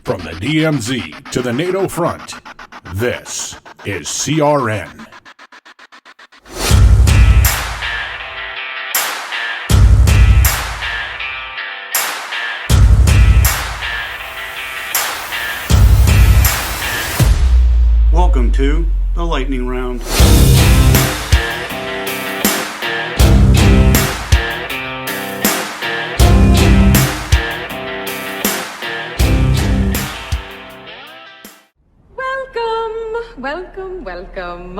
From the DMZ to the NATO front, this is CRN. Welcome to the lightning round. Welcome.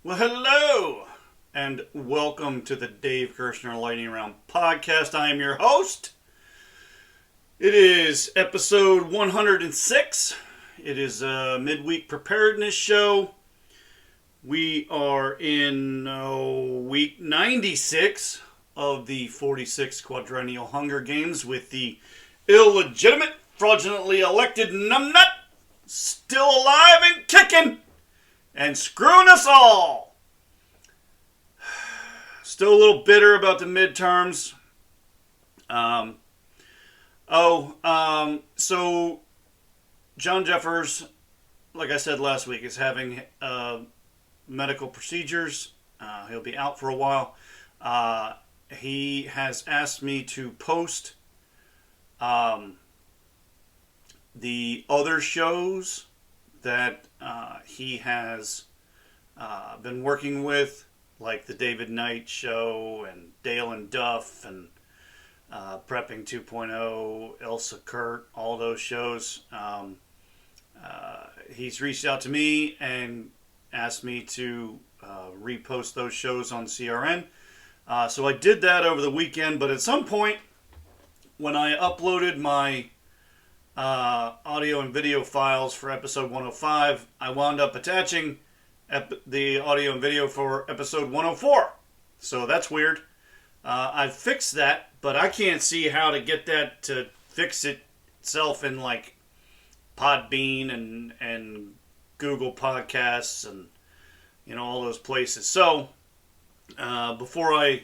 Well, hello, and welcome to the Dave Kershner Lightning Round podcast. I am your host. It is episode 106. It is a midweek preparedness show. We are in week 96 of the 46 quadrennial Hunger Games with the illegitimate, fraudulently elected numbnut still alive and kicking and screwing us all. Still a little bitter about the midterms. So John Jeffers, like I said last week, is having medical procedures. He'll be out for a while. He has asked me to post the other shows that he has been working with, like the David Knight Show and Dale and Duff and Prepping 2.0, Elsa Kurt, all those shows. He's reached out to me and asked me to repost those shows on CRN. So I did that over the weekend, but at some point when I uploaded my audio and video files for episode 105, I wound up attaching the audio and video for episode 104. So that's weird. I fixed that, but I can't see how to get that to fix itself in like Podbean and Google Podcasts and all those places. So before I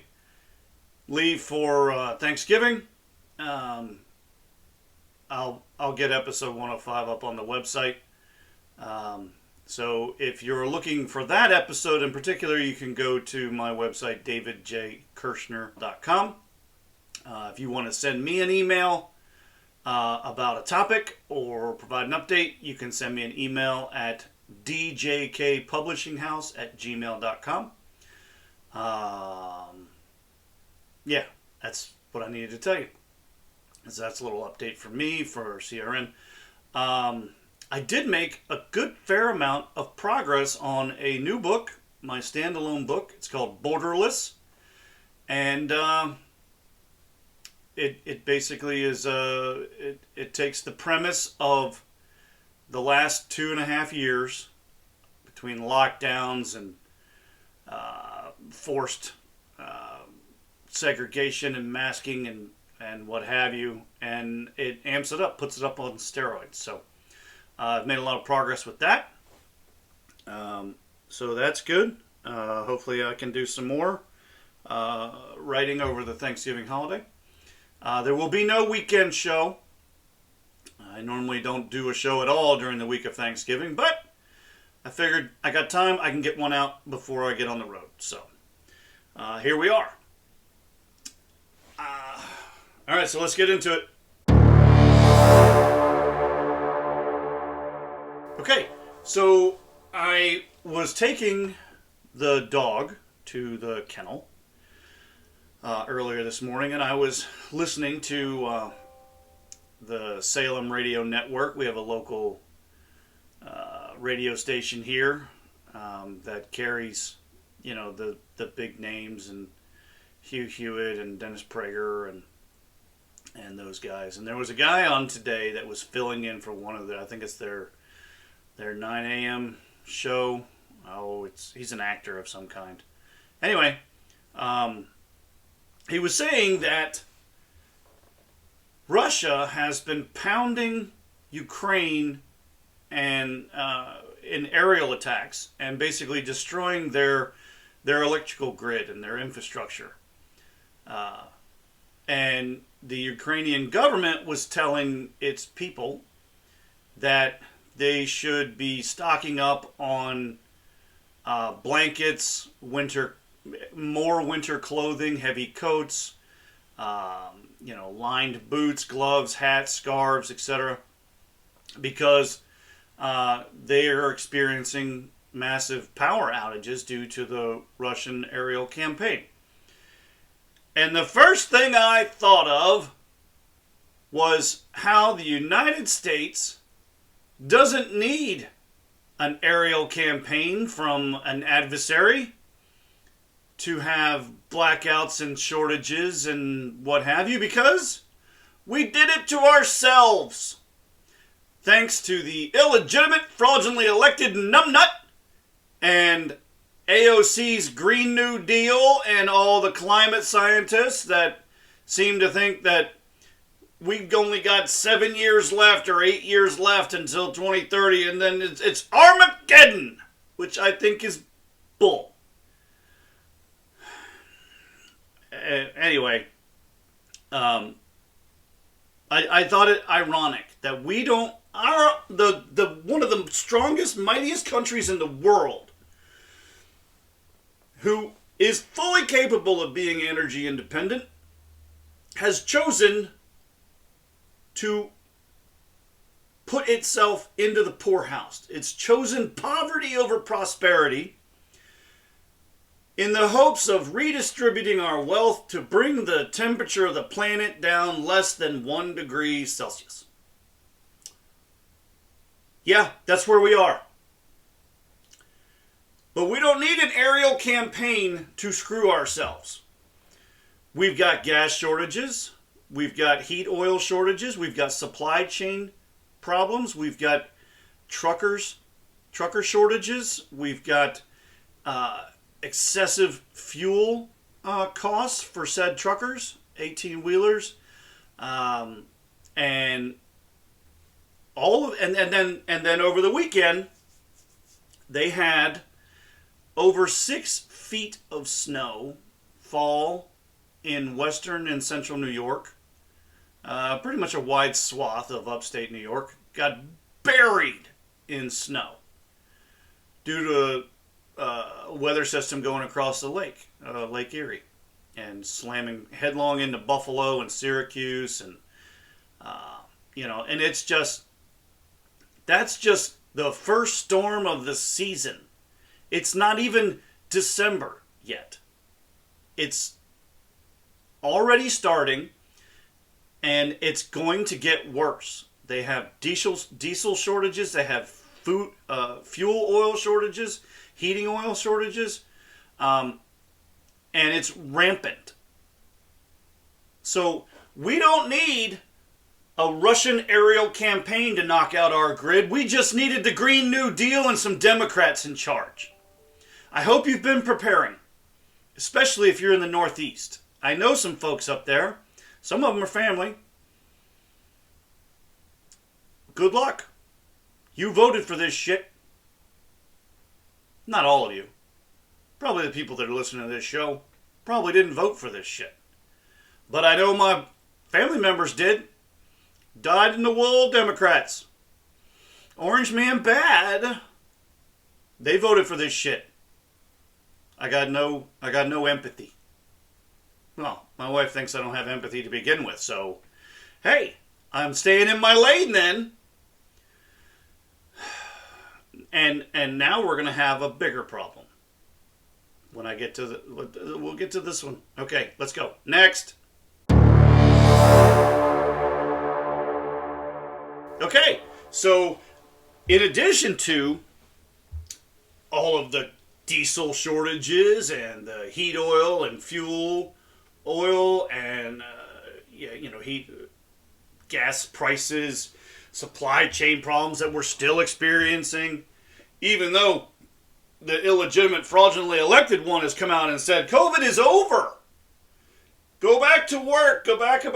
leave for Thanksgiving, I'll get episode 105 up on the website. So if you're looking for that episode in particular, you can go to my website, davidjkershner.com. If you want to send me an email about a topic or provide an update, you can send me an email at djkpublishinghouse@gmail.com. Yeah, that's what I needed to tell you. So that's a little update from me for CRN. I did make a good fair amount of progress on a new book, my standalone book. It's called Borderless. And it basically is, it takes the premise of the last 2.5 years between lockdowns and forced segregation and masking and what have you, and it amps it up, puts it up on steroids. So I've made a lot of progress with that. So that's good. Hopefully I can do some more writing over the Thanksgiving holiday. There will be no weekend show. I normally don't do a show at all during the week of Thanksging, but I figured I got time, I can get one out before I get on the road. So here we are. All right, so let's get into it. Okay, so I was taking the dog to the kennel earlier this morning, and I was listening to the Salem Radio Network. We have a local radio station here that carries, the big names, and Hugh Hewitt and Dennis Prager and those guys. And there was a guy on today that was filling in for one of I think it's their 9 a.m. show. He's an actor of some kind. Anyway, he was saying that Russia has been pounding Ukraine and in aerial attacks and basically destroying their electrical grid and their infrastructure. And the Ukrainian government was telling its people that they should be stocking up on blankets, more winter clothing, heavy coats, lined boots, gloves, hats, scarves, etc. Because they are experiencing massive power outages due to the Russian aerial campaign. And the first thing I thought of was how the United States doesn't need an aerial campaign from an adversary to have blackouts and shortages and what have you, because we did it to ourselves. Thanks to the illegitimate, fraudulently elected numbnut and AOC's Green New Deal and all the climate scientists that seem to think that we've only got 7 years left or 8 years left until 2030, and then it's Armageddon, which I think is bull. Anyway, I thought it ironic that we don't, one of the strongest, mightiest countries in the world, who is fully capable of being energy independent, has chosen to put itself into the poorhouse. It's chosen poverty over prosperity in the hopes of redistributing our wealth to bring the temperature of the planet down less than 1 degree Celsius. Yeah, that's where we are. But we don't need an aerial campaign to screw ourselves. We've got gas shortages. We've got heat oil shortages. We've got supply chain problems. We've got trucker shortages. We've got excessive fuel costs for said truckers, 18-wheelers, and all of, and then over the weekend they had over 6 feet of snow fall in western and central New York. Pretty much a wide swath of upstate New York got buried in snow due to a weather system going across the lake, Lake Erie, and slamming headlong into Buffalo and Syracuse, and and it's just, that's just the first storm of the season. It's not even December yet. It's already starting, and it's going to get worse. They have diesel shortages. They have fuel oil shortages, heating oil shortages, and it's rampant. So we don't need a Russian aerial campaign to knock out our grid. We just needed the Green New Deal and some Democrats in charge. I hope you've been preparing, especially if you're in the Northeast. I know some folks up there. Some of them are family. Good luck. You voted for this shit. Not all of you. Probably the people that are listening to this show probably didn't vote for this shit. But I know my family members did. Dyed in the wool Democrats. Orange man bad. They voted for this shit. I got no empathy. Well, my wife thinks I don't have empathy to begin with, so hey, I'm staying in my lane then. And now we're going to have a bigger problem. When I get to we'll get to this one. Okay, let's go. Next. Okay, so in addition to all of the diesel shortages and the heat oil and fuel oil and heat, gas prices, supply chain problems that we're still experiencing, even though the illegitimate, fraudulently elected one has come out and said COVID is over. Go back to work. Go back to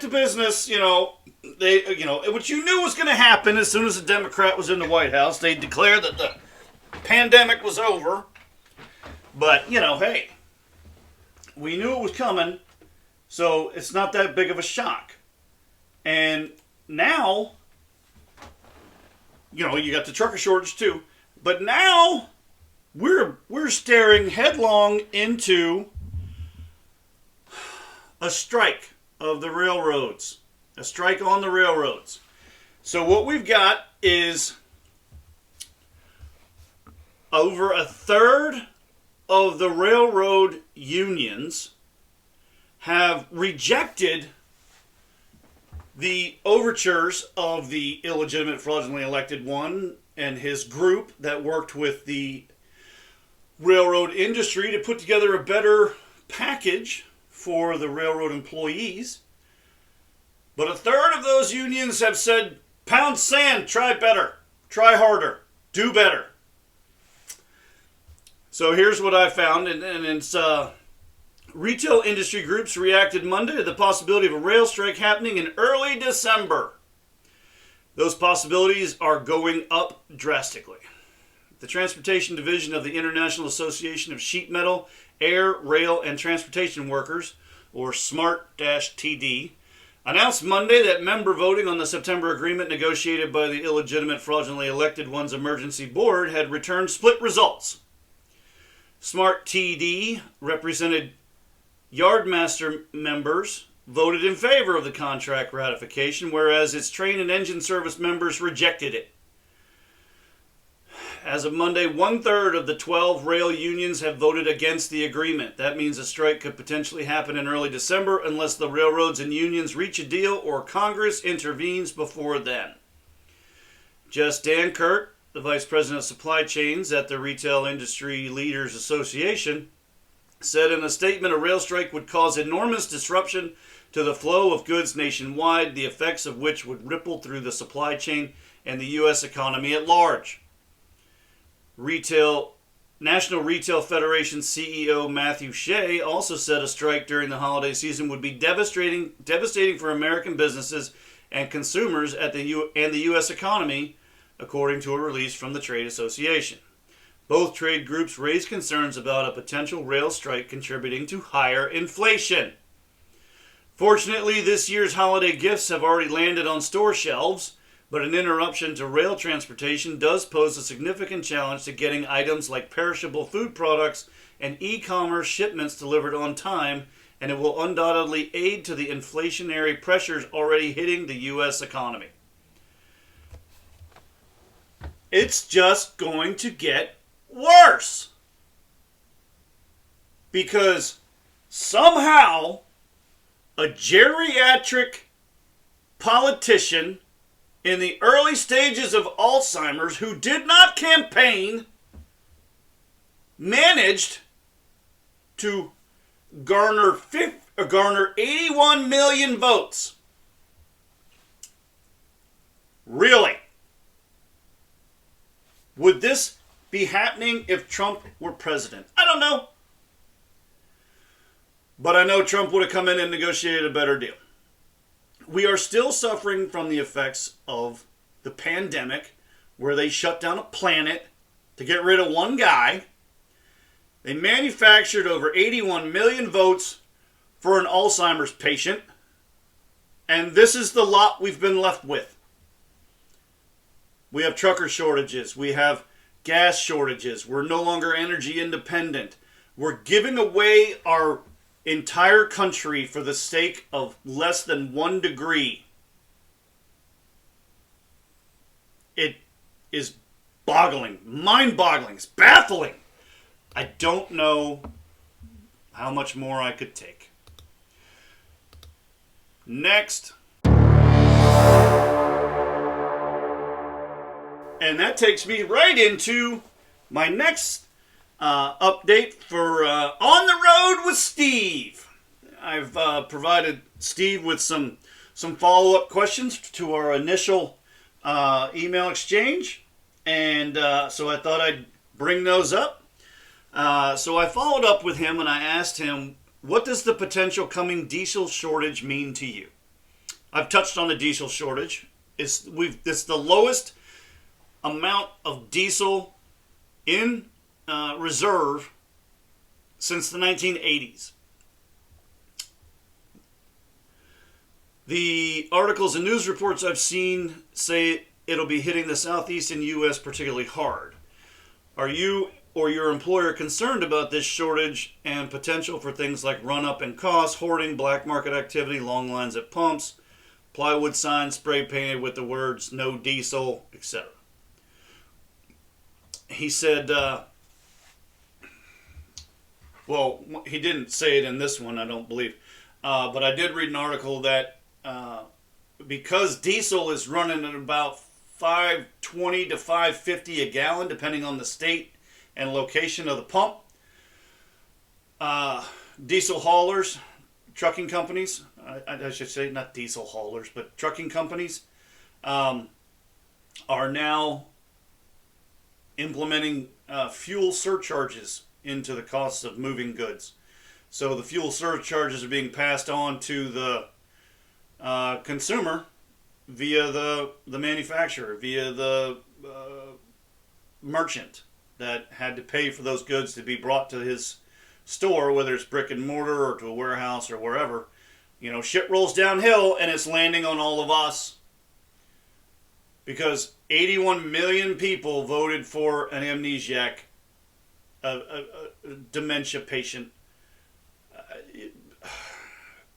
business. What you knew was going to happen as soon as a Democrat was in the White House. They declared that the pandemic was over. But, hey, we knew it was coming. So it's not that big of a shock. And now, you got the trucker shortage too. But now we're staring headlong into a strike of the railroads. A strike on the railroads. So what we've got is over a third of the railroad unions have rejected the overtures of the illegitimate, fraudulently elected one and his group that worked with the railroad industry to put together a better package for the railroad employees. But a third of those unions have said, pound sand, try better, try harder, do better. So here's what I found, and it's retail industry groups reacted Monday to the possibility of a rail strike happening in early December. Those possibilities are going up drastically. The Transportation Division of the International Association of Sheet Metal, Air, Rail, and Transportation Workers, or SMART-TD, announced Monday that member voting on the September agreement negotiated by the illegitimate, fraudulently elected one's emergency board had returned split results. SMART-TD represented Yardmaster members voted in favor of the contract ratification, whereas its train and engine service members rejected it. As of Monday, 1/3 of the 12 rail unions have voted against the agreement. That means a strike could potentially happen in early December unless the railroads and unions reach a deal or Congress intervenes before then. Jess Dankert, the Vice President of Supply Chains at the Retail Industry Leaders Association, said in a statement a rail strike would cause enormous disruption to the flow of goods nationwide, the effects of which would ripple through the supply chain and the U.S. economy at large. National Retail Federation CEO Matthew Shea also said a strike during the holiday season would be devastating for American businesses and consumers and the U.S. economy, according to a release from the trade association. Both trade groups raised concerns about a potential rail strike contributing to higher inflation. Fortunately, this year's holiday gifts have already landed on store shelves, but an interruption to rail transportation does pose a significant challenge to getting items like perishable food products and e-commerce shipments delivered on time, and it will undoubtedly aid to the inflationary pressures already hitting the U.S. economy. It's just going to get worse. Because somehow a geriatric politician in the early stages of Alzheimer's who did not campaign managed to garner 81 million votes. Really? Would this be happening if Trump were president? I don't know. But I know Trump would have come in and negotiated a better deal. We are still suffering from the effects of the pandemic, where they shut down a planet to get rid of one guy. They manufactured over 81 million votes for an Alzheimer's patient. And this is the lot we've been left with. We have trucker shortages. We have gas shortages. We're no longer energy independent. We're giving away our entire country for the sake of less than 1 degree. It is boggling, mind-boggling, it's baffling. I don't know how much more I could take. Next. And that takes me right into my next update for On the Road with Steve. I've provided Steve with some follow-up questions to our initial email exchange, and so I thought I'd bring those up. So I followed up with him and I asked him, what does the potential coming diesel shortage mean to you? I've touched on the diesel shortage. It's the lowest amount of diesel in reserve since the 1980s. The articles and news reports I've seen say it'll be hitting the southeastern U.S. particularly hard. Are you or your employer concerned about this shortage and potential for things like run-up in costs, hoarding, black market activity, long lines at pumps, plywood signs spray painted with the words "No Diesel," etc.? He said, well, he didn't say it in this one, I don't believe, but I did read an article that because diesel is running at about $5.20 to $5.50 a gallon, depending on the state and location of the pump, diesel haulers, trucking companies, I should say not diesel haulers, but trucking companies are now implementing fuel surcharges into the costs of moving goods. So the fuel surcharges are being passed on to the consumer via the manufacturer, via the merchant that had to pay for those goods to be brought to his store, whether it's brick and mortar or to a warehouse or wherever. You know, shit rolls downhill and it's landing on all of us because 81 million people voted for an amnesiac, a dementia patient.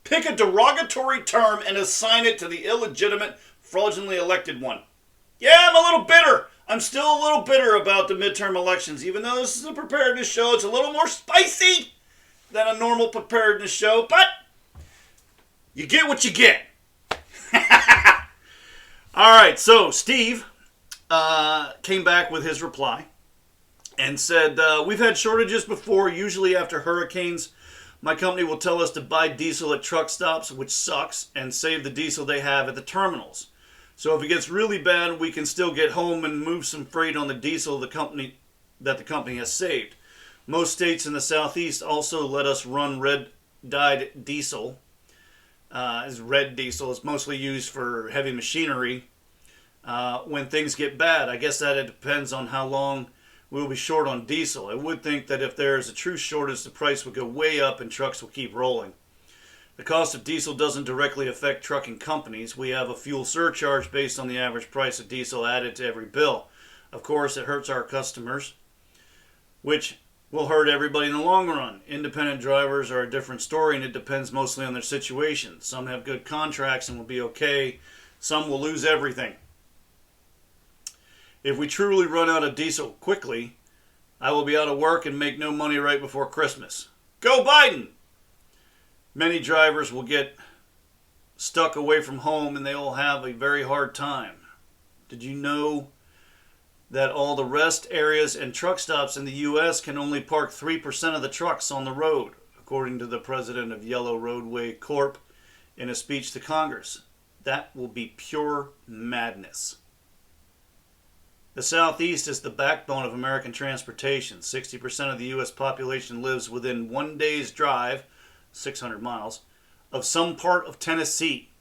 Pick a derogatory term and assign it to the illegitimate, fraudulently elected one. Yeah, I'm a little bitter. I'm still a little bitter about the midterm elections. Even though this is a preparedness show, it's a little more spicy than a normal preparedness show. But you get what you get. All right, so Steve came back with his reply and said, we've had shortages before, usually after hurricanes. My company will tell us to buy diesel at truck stops, which sucks, and save the diesel they have at the terminals. So if it gets really bad, we can still get home and move some freight on the diesel that the company has saved. Most states in the southeast also let us run red-dyed diesel. As red diesel is mostly used for heavy machinery when things get bad. I guess that it depends on how long we'll be short on diesel. I would think that if there is a true shortage, the price would go way up and trucks will keep rolling. The cost of diesel doesn't directly affect trucking companies. We have a fuel surcharge based on the average price of diesel added to every bill. Of course, it hurts our customers, which will hurt everybody in the long run. Independent drivers are a different story, and it depends mostly on their situation. Some have good contracts and will be okay. Some will lose everything. If we truly run out of diesel quickly, I will be out of work and make no money right before Christmas. Go Biden! Many drivers will get stuck away from home and they will have a very hard time. Did you know that all the rest areas and truck stops in the U.S. can only park 3% of the trucks on the road, according to the president of Yellow Roadway Corp. in a speech to Congress? That will be pure madness. The Southeast is the backbone of American transportation. 60% of the U.S. population lives within 1 day's drive, 600 miles, of some part of Tennessee.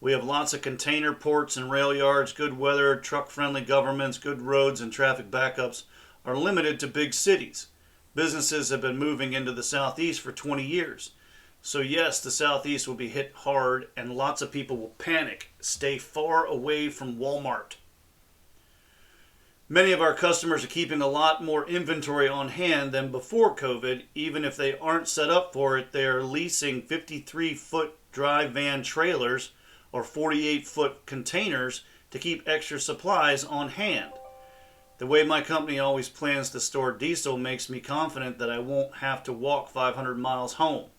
We have lots of container ports and rail yards, good weather, truck-friendly governments, good roads, and traffic backups are limited to big cities. Businesses have been moving into the Southeast for 20 years. So yes, the Southeast will be hit hard and lots of people will panic. Stay far away from Walmart. Many of our customers are keeping a lot more inventory on hand than before COVID. Even if they aren't set up for it, they are leasing 53-foot dry van trailers or 48-foot containers to keep extra supplies on hand. The way my company always plans to store diesel makes me confident that I won't have to walk 500 miles home.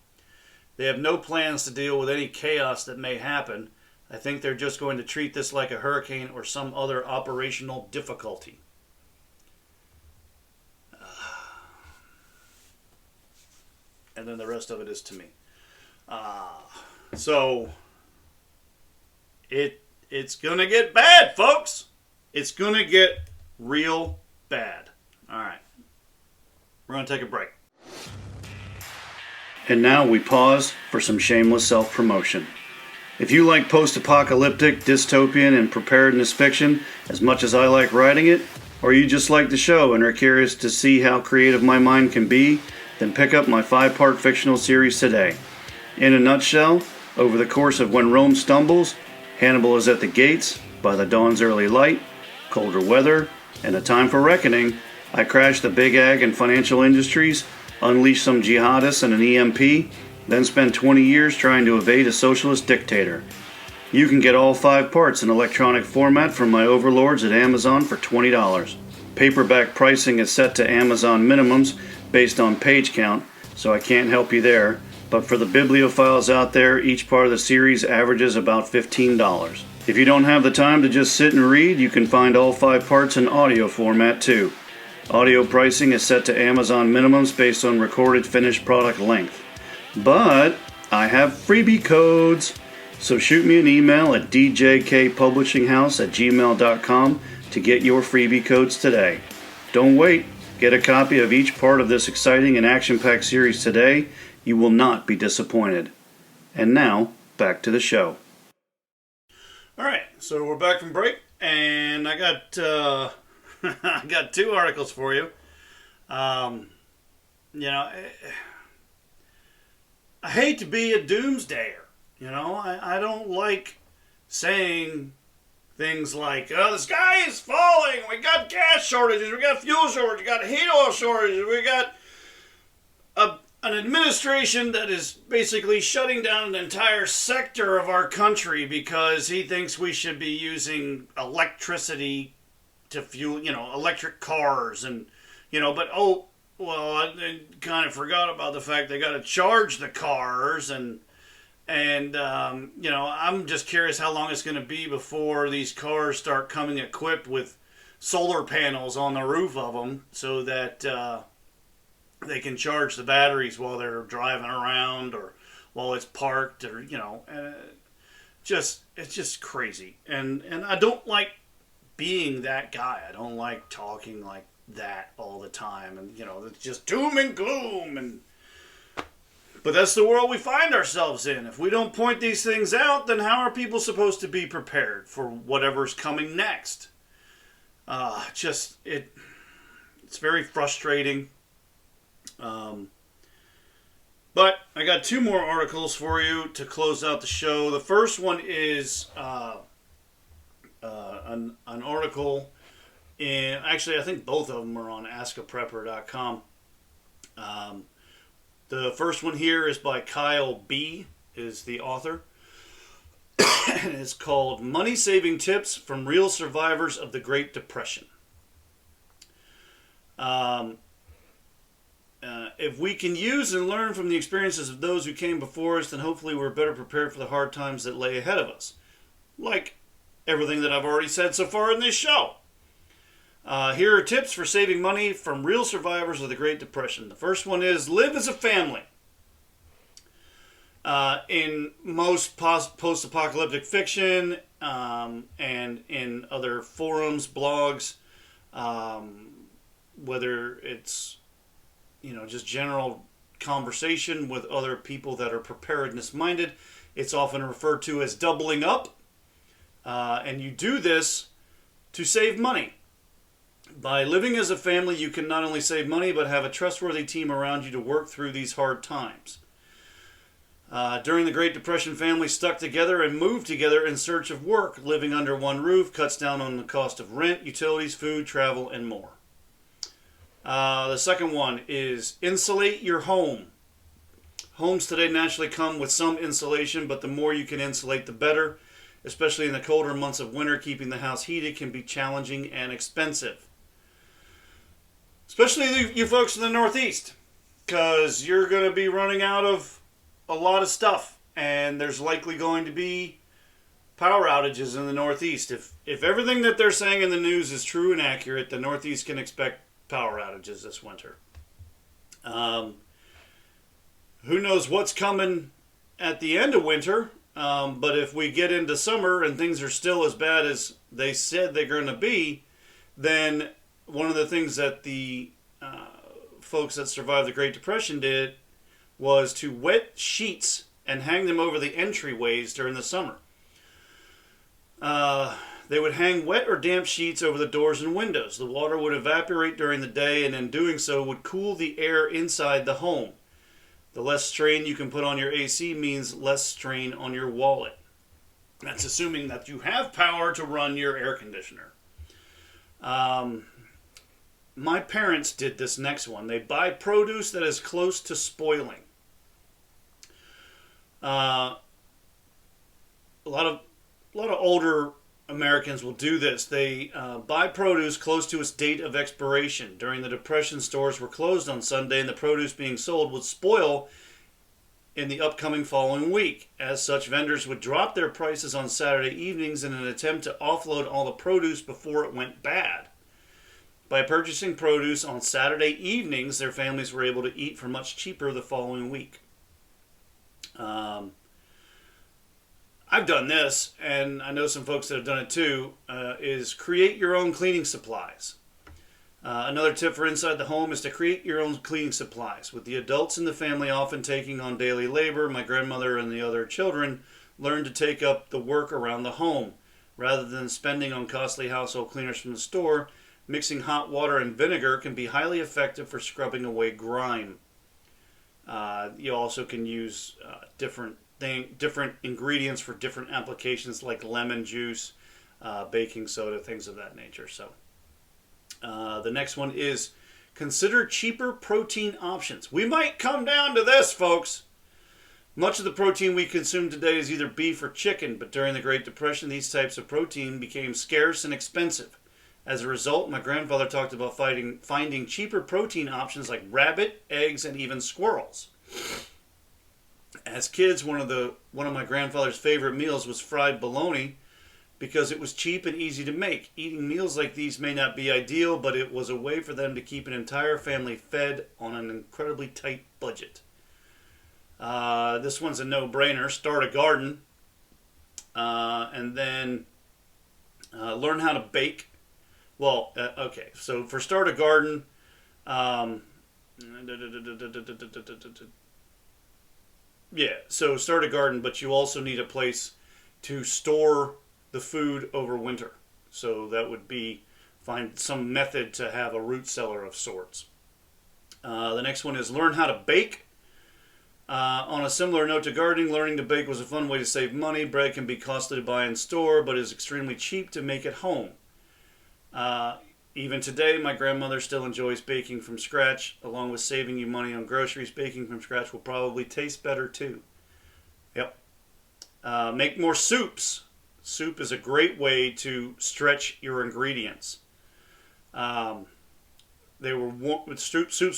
They have no plans to deal with any chaos that may happen. I think they're just going to treat this like a hurricane or some other operational difficulty. And then the rest of it is to me. So it's going to get bad, folks. It's going to get real bad. All right. We're going to take a break. And now we pause for some shameless self-promotion. If you like post-apocalyptic, dystopian, and preparedness fiction as much as I like writing it, or you just like the show and are curious to see how creative my mind can be, then pick up my 5-part fictional series today. In a nutshell, Over the course of When Rome Stumbles, Hannibal is at the gates, by the dawn's early light, colder weather, and a time for reckoning, I crashed the big ag and financial industries, unleashed some jihadists and an EMP, then spent 20 years trying to evade a socialist dictator. You can get all 5 parts in electronic format from my overlords at Amazon for $20. Paperback pricing is set to Amazon minimums based on page count, so I can't help you there, but for the bibliophiles out there, each part of the series averages about $15. If you don't have the time to just sit and read, you can find all 5 parts in audio format too. Audio pricing is set to Amazon minimums based on recorded finished product length. But I have freebie codes, so shoot me an email at djkpublishinghouse@gmail.com to get your freebie codes today. Don't wait. Get a copy of each part of this exciting and action-packed series today. You will not be disappointed. And now, back to the show. All right, so we're back from break, and I got I got 2 articles for you. I hate to be a doomsdayer. I don't like saying things like, "Oh, the sky is falling. We got gas shortages. We got fuel shortages. We got heat oil shortages. We got an administration that is basically shutting down an entire sector of our country because he thinks we should be using electricity to fuel, electric cars I kind of forgot about the fact they got to charge the cars and I'm just curious how long it's going to be before these cars start coming equipped with solar panels on the roof of them so that they can charge the batteries while they're driving around or while it's parked or, it's just crazy. And I don't like being that guy. I don't like talking like that all the time. And, it's just doom and gloom. But that's the world we find ourselves in. If we don't point these things out, then how are people supposed to be prepared for whatever's coming next? It's very frustrating. But I got 2 more articles for you to close out the show. The first one is an article in, actually I think both of them are on askaprepper.com. The first one here is by Kyle B. is the author. And it's called Money Saving Tips from Real Survivors of the Great Depression. If we can use and learn from the experiences of those who came before us, then hopefully we're better prepared for the hard times that lay ahead of us. Like everything that I've already said so far in this show. Here are tips for saving money from real survivors of the Great Depression. The first one is live as a family. In most post-apocalyptic fiction and in other forums, blogs, whether it's just general conversation with other people that are preparedness minded, it's often referred to as doubling up. And you do this to save money. By living as a family, you can not only save money, but have a trustworthy team around you to work through these hard times. During the Great Depression, families stuck together and moved together in search of work. Living under one roof cuts down on the cost of rent, utilities, food, travel, and more. The second one is insulate your home. Homes today naturally come with some insulation, but the more you can insulate, the better. Especially in the colder months of winter, keeping the house heated can be challenging and expensive. Especially you folks in the Northeast, because you're going to be running out of a lot of stuff, and there's likely going to be power outages in the Northeast. If everything that they're saying in the news is true and accurate, the Northeast can expect power outages this winter. Who knows what's coming at the end of winter, but if we get into summer and things are still as bad as they said they're going to be, then one of the things that the folks that survived the Great Depression did was to wet sheets and hang them over the entryways during the summer. They would hang wet or damp sheets over the doors and windows. The water would evaporate during the day, and in doing so would cool the air inside the home. The less strain you can put on your AC means less strain on your wallet. That's assuming that you have power to run your air conditioner. My parents did this next one. They buy produce that is close to spoiling. A lot of older Americans will do this. They buy produce close to its date of expiration. During the Depression, stores were closed on Sunday, and the produce being sold would spoil in the upcoming following week. As such, vendors would drop their prices on Saturday evenings in an attempt to offload all the produce before it went bad. By purchasing produce on Saturday evenings, their families were able to eat for much cheaper the following week. I've done this, and I know some folks that have done it too, is create your own cleaning supplies. Another tip for inside the home is to create your own cleaning supplies. With the adults in the family often taking on daily labor, my grandmother and the other children learned to take up the work around the home. Rather than spending on costly household cleaners from the store, mixing hot water and vinegar can be highly effective for scrubbing away grime. You also can use different ingredients for different applications, like lemon juice, baking soda, things of that nature. So the next one is consider cheaper protein options. We might come down to this, folks. Much of the protein we consume today is either beef or chicken, but during the Great Depression, these types of protein became scarce and expensive. As a result, my grandfather talked about finding cheaper protein options like rabbit, eggs, and even squirrels. As kids, one of my grandfather's favorite meals was fried bologna because it was cheap and easy to make. Eating meals like these may not be ideal, but it was a way for them to keep an entire family fed on an incredibly tight budget. This one's a no-brainer. Start a garden, and then learn how to bake. Well, okay, so for start a garden, so start a garden, but you also need a place to store the food over winter. So that would be find some method to have a root cellar of sorts. The next one is learn how to bake. On a similar note to gardening, learning to bake was a fun way to save money. Bread can be costly to buy in store, but is extremely cheap to make at home. Even today, my grandmother still enjoys baking from scratch. Along with saving you money on groceries, baking from scratch will probably taste better too. Yep. Make more soups. Soup is a great way to stretch your ingredients. Soups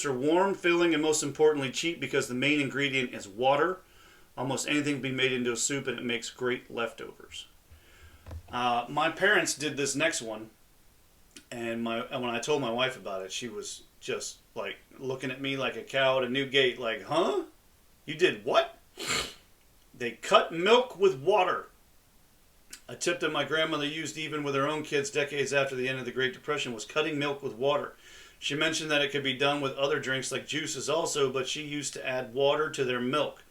are warm, filling, and most importantly cheap because the main ingredient is water. Almost anything can be made into a soup, and it makes great leftovers. My parents did this next one. And when I told my wife about it, she was just like looking at me like a cow at a new gate, like, huh? You did what? They cut milk with water. A tip that my grandmother used even with her own kids decades after the end of the Great Depression was cutting milk with water. She mentioned that it could be done with other drinks like juices also, but she used to add water to their milk.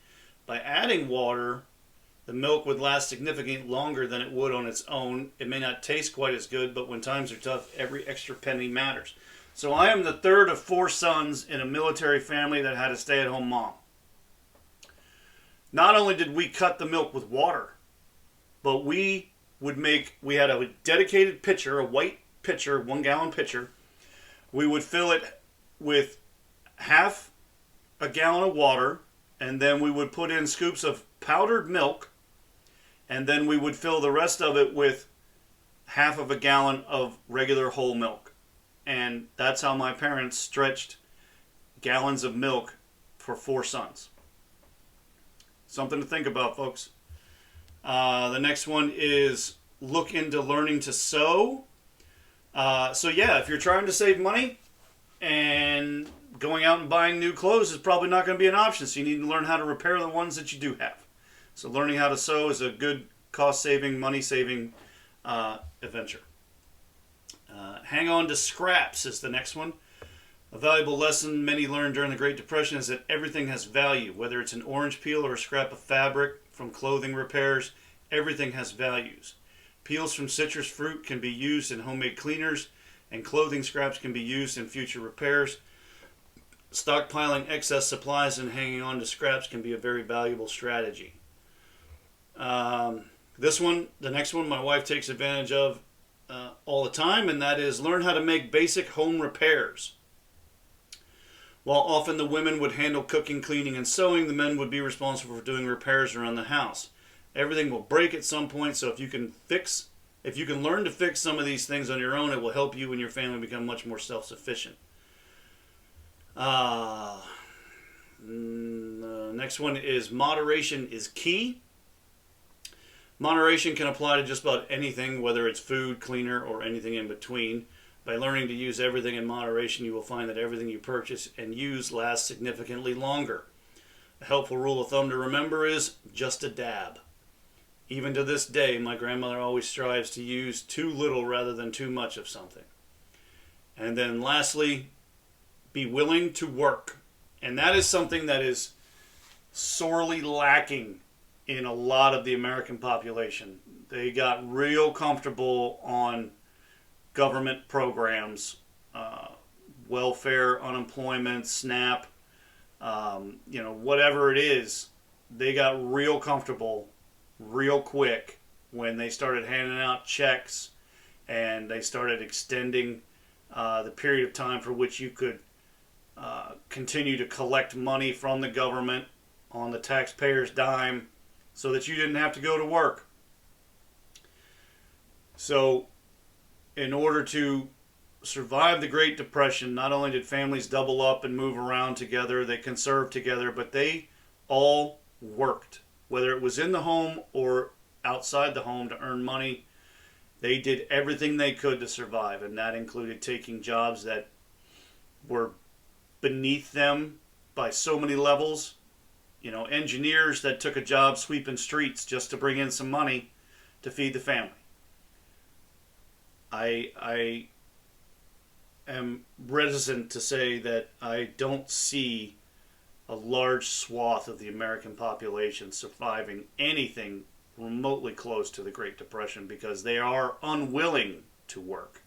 By adding water, the milk would last significantly longer than it would on its own. It may not taste quite as good, but when times are tough, every extra penny matters. So I am the third of 4 sons in a military family that had a stay-at-home mom. Not only did we cut the milk with water, but we had a dedicated pitcher, a white pitcher, 1-gallon pitcher. We would fill it with half a gallon of water, and then we would put in scoops of powdered milk, and then we would fill the rest of it with half of a gallon of regular whole milk. And that's how my parents stretched gallons of milk for 4 sons. Something to think about, folks. The next one is look into learning to sew. If you're trying to save money and going out and buying new clothes is probably not going to be an option, so you need to learn how to repair the ones that you do have. So learning how to sew is a good cost-saving, money-saving adventure. Hang on to scraps is the next one. A valuable lesson many learned during the Great Depression is that everything has value. Whether it's an orange peel or a scrap of fabric from clothing repairs, everything has values. Peels from citrus fruit can be used in homemade cleaners, and clothing scraps can be used in future repairs. stockpiling excess supplies and hanging on to scraps can be a very valuable strategy. The next one, my wife takes advantage of all the time, and that is learn how to make basic home repairs. While often the women would handle cooking, cleaning, and sewing, the men would be responsible for doing repairs around the house. Everything will break at some point, so if you can learn to fix some of these things on your own, it will help you and your family become much more self-sufficient. Next one is moderation is key. Moderation can apply to just about anything, whether it's food, cleaner, or anything in between. By learning to use everything in moderation, you will find that everything you purchase and use lasts significantly longer. A helpful rule of thumb to remember is just a dab. Even to this day, my grandmother always strives to use too little rather than too much of something. And then lastly, be willing to work. And that is something that is sorely lacking in a lot of the American population. They got real comfortable on government programs, welfare, unemployment, SNAP, whatever it is. They got real comfortable real quick when they started handing out checks and they started extending the period of time for which you could continue to collect money from the government on the taxpayer's dime so that you didn't have to go to work. So in order to survive the Great Depression, not only did families double up and move around together, they conserved together, but they all worked. Whether it was in the home or outside the home to earn money, they did everything they could to survive, and that included taking jobs that were beneath them by so many levels. Engineers that took a job sweeping streets just to bring in some money to feed the family. I am reticent to say that I don't see a large swath of the American population surviving anything remotely close to the Great Depression because they are unwilling to work.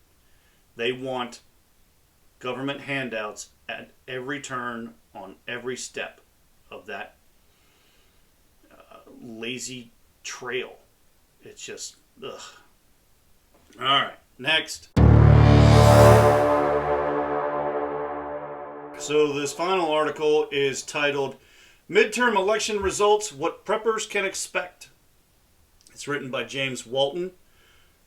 They want government handouts at every turn, on every step of that lazy trail. It's just, ugh. All right, next. So this final article is titled Midterm Election Results, What Preppers Can Expect. It's written by James Walton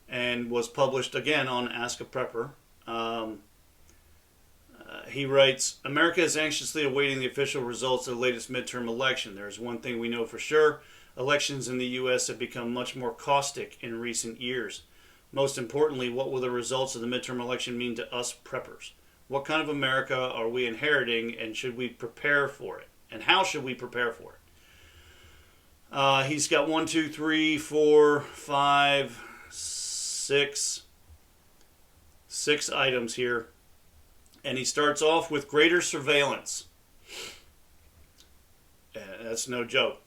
and was published again on Ask a Prepper. He writes, America is anxiously awaiting the official results of the latest midterm election. There is one thing we know for sure. Elections in the U.S. have become much more caustic in recent years. Most importantly, what will the results of the midterm election mean to us preppers? What kind of America are we inheriting, and should we prepare for it? And how should we prepare for it? He's got 1, 2, 3, 4, 5, 6 items here. And he starts off with greater surveillance. That's no joke.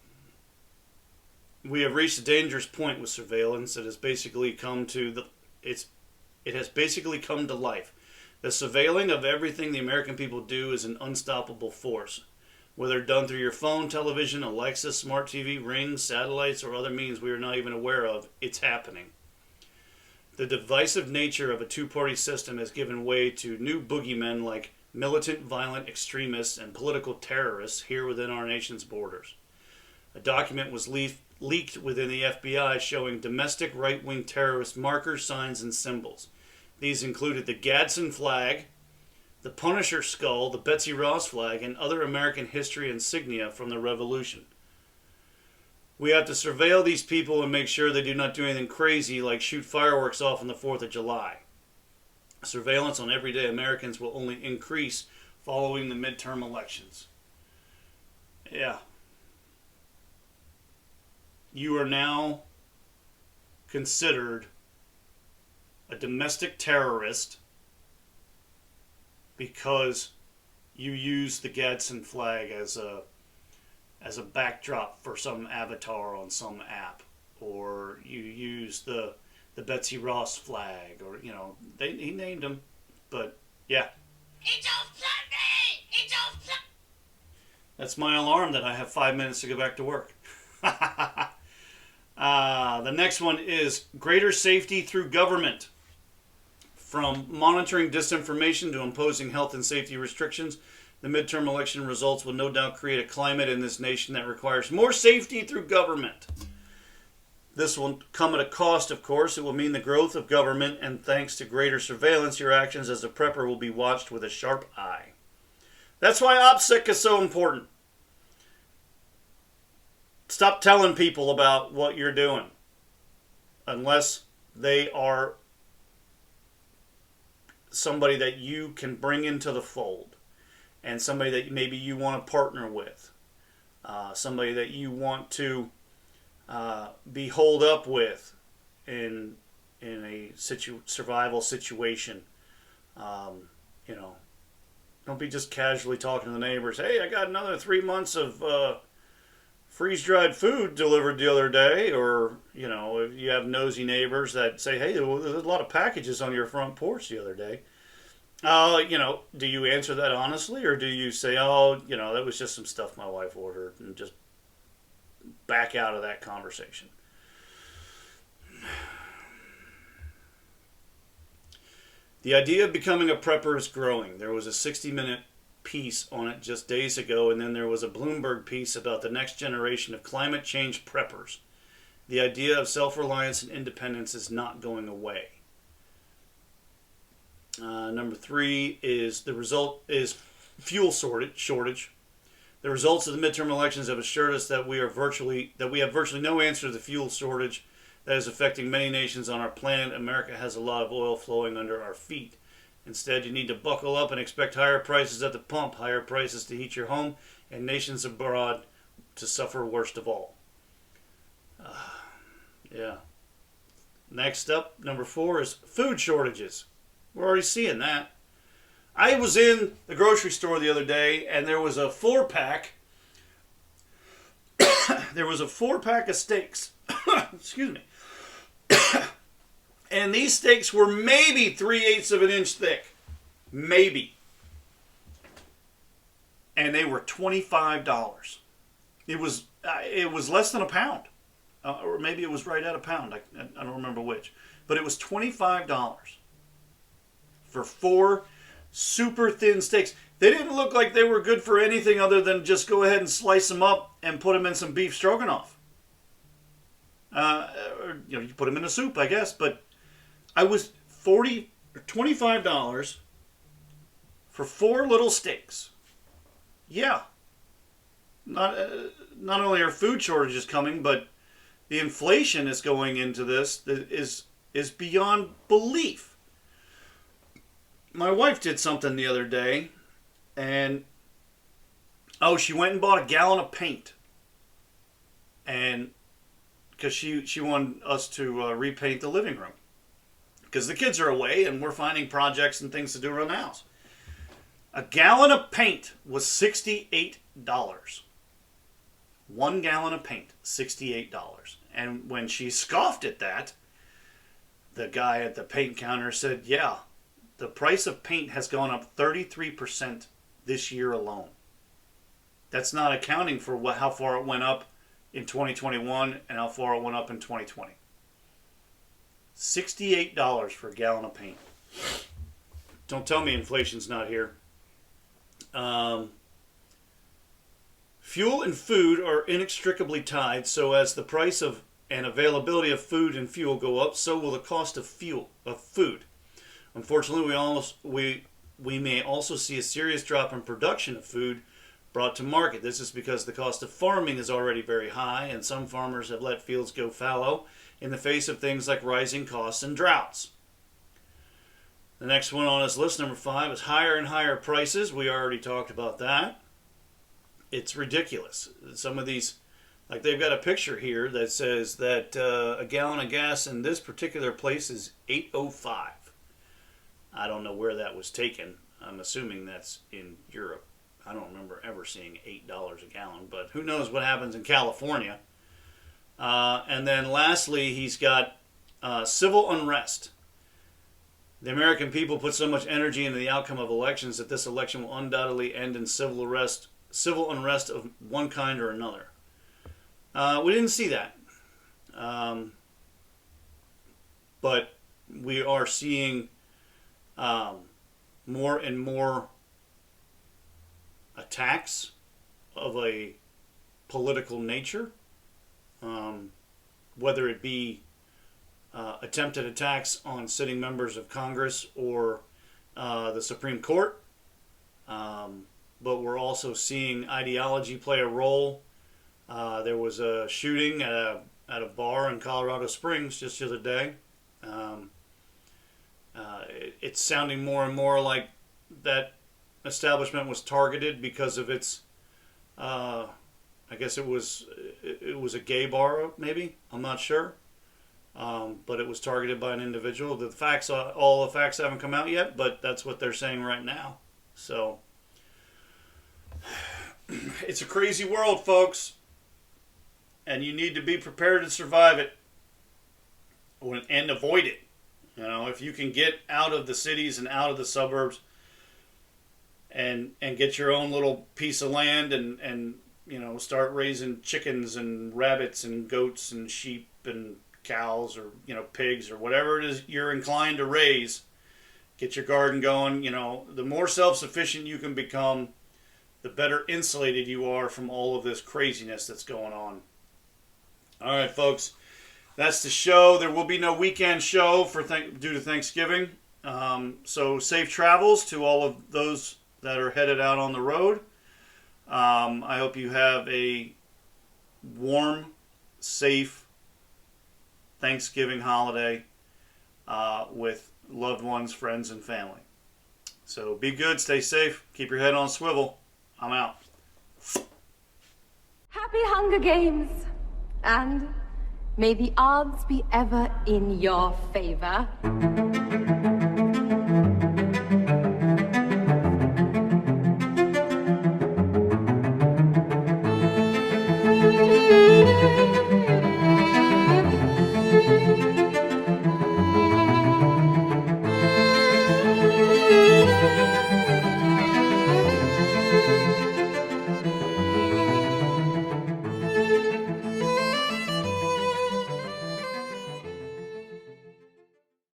We have reached a dangerous point with surveillance. It has basically come to life. The surveilling of everything the American people do is an unstoppable force. Whether done through your phone, television, Alexa, smart TV, rings, satellites, or other means we are not even aware of, it's happening. The divisive nature of a two-party system has given way to new boogeymen like militant, violent extremists and political terrorists here within our nation's borders. A document was leaked within the FBI showing domestic right-wing terrorist markers, signs, and symbols. These included the Gadsden flag, the Punisher skull, the Betsy Ross flag, and other American history insignia from the Revolution. We have to surveil these people and make sure they do not do anything crazy like shoot fireworks off on the 4th of July. Surveillance on everyday Americans will only increase following the midterm elections. Yeah. You are now considered a domestic terrorist because you use the Gadsden flag as a backdrop for some avatar on some app, or you use the Betsy Ross flag, or he named them, but yeah. It's all Sunday! It's all That's my alarm that I have 5 minutes to go back to work. The next one is greater safety through government. From monitoring disinformation to imposing health and safety restrictions, the midterm election results will no doubt create a climate in this nation that requires more safety through government. This will come at a cost, of course. It will mean the growth of government, and thanks to greater surveillance, your actions as a prepper will be watched with a sharp eye. That's why OPSEC is so important. Stop telling people about what you're doing unless they are somebody that you can bring into the fold and somebody that maybe you want to partner with, somebody that you want to be holed up with in a survival situation. Don't be just casually talking to the neighbors. Hey, I got another 3 months of freeze-dried food delivered the other day. Or, if you have nosy neighbors that say, hey, there's a lot of packages on your front porch the other day. Do you answer that honestly, or do you say, that was just some stuff my wife ordered, and just back out of that conversation? The idea of becoming a prepper is growing. There was a 60-minute piece on it just days ago, and then there was a Bloomberg piece about the next generation of climate change preppers. The idea of self-reliance and independence is not going away. Number 3 is the result is fuel shortage. The results of the midterm elections have assured us that we have virtually no answer to the fuel shortage that is affecting many nations on our planet. America has a lot of oil flowing under our feet. Instead, you need to buckle up and expect higher prices at the pump, higher prices to heat your home, and nations abroad to suffer worst of all. Yeah. Next up, number 4 is food shortages. We're already seeing that. I was in the grocery store the other day, and there was a 4-pack. There was a 4-pack of steaks. Excuse me. And these steaks were maybe 3/8 of an inch thick. Maybe. And they were $25. It was less than a pound. Or maybe it was right at a pound. I don't remember which. But it was $25 for 4 super thin steaks. They didn't look like they were good for anything other than just go ahead and slice them up and put them in some beef stroganoff. You put them in a soup, I guess. But I was $25 for 4 little steaks. Yeah. Not only are food shortages coming, but the inflation is going into this that is beyond belief. My wife did something the other day, and she went and bought a gallon of paint, and because she wanted us to repaint the living room, because the kids are away and we're finding projects and things to do around the house. A gallon of paint was $68. 1 gallon of paint, $68. And when she scoffed at that, the guy at the paint counter said, yeah, the price of paint has gone up 33% this year alone. That's not accounting for how far it went up in 2021 and how far it went up in 2020. $68 for a gallon of paint. Don't tell me inflation's not here. Fuel and food are inextricably tied, so as the price of and availability of food and fuel go up, so will the cost of food. Unfortunately, we may also see a serious drop in production of food brought to market. This is because the cost of farming is already very high, and some farmers have let fields go fallow in the face of things like rising costs and droughts. The next one on this list, number 5, is higher and higher prices. We already talked about that. It's ridiculous. Some of these, like they've got a picture here that says that a gallon of gas in this particular place is $8.05. I don't know where that was taken. I'm assuming that's in Europe. I don't remember ever seeing $8 a gallon, but who knows what happens in California. And then lastly, he's got civil unrest. The American people put so much energy into the outcome of elections that this election will undoubtedly end in civil civil unrest of one kind or another. We didn't see that. But we are seeing more and more attacks of a political nature, whether it be attempted attacks on sitting members of Congress or the Supreme Court. But we're also seeing ideology play a role. There was a shooting at a bar in Colorado Springs just the other day. It's sounding more and more like that establishment was targeted because of its, I guess it was a gay bar, maybe. I'm not sure. But it was targeted by an individual. All the facts haven't come out yet, but that's what they're saying right now. So it's a crazy world, folks, and you need to be prepared to survive it and avoid it. You know, if you can get out of the cities and out of the suburbs and get your own little piece of land and you know, start raising chickens and rabbits and goats and sheep and cows or, you know, pigs or whatever it is you're inclined to raise, get your garden going. You know, the more self-sufficient you can become, the better insulated you are from all of this craziness that's going on. All right, folks. That's the show. There will be no weekend show due to Thanksgiving. So safe travels to all of those that are headed out on the road. I hope you have a warm, safe Thanksgiving holiday with loved ones, friends, and family. So be good, stay safe, keep your head on a swivel. I'm out. Happy Hunger Games, and may the odds be ever in your favor.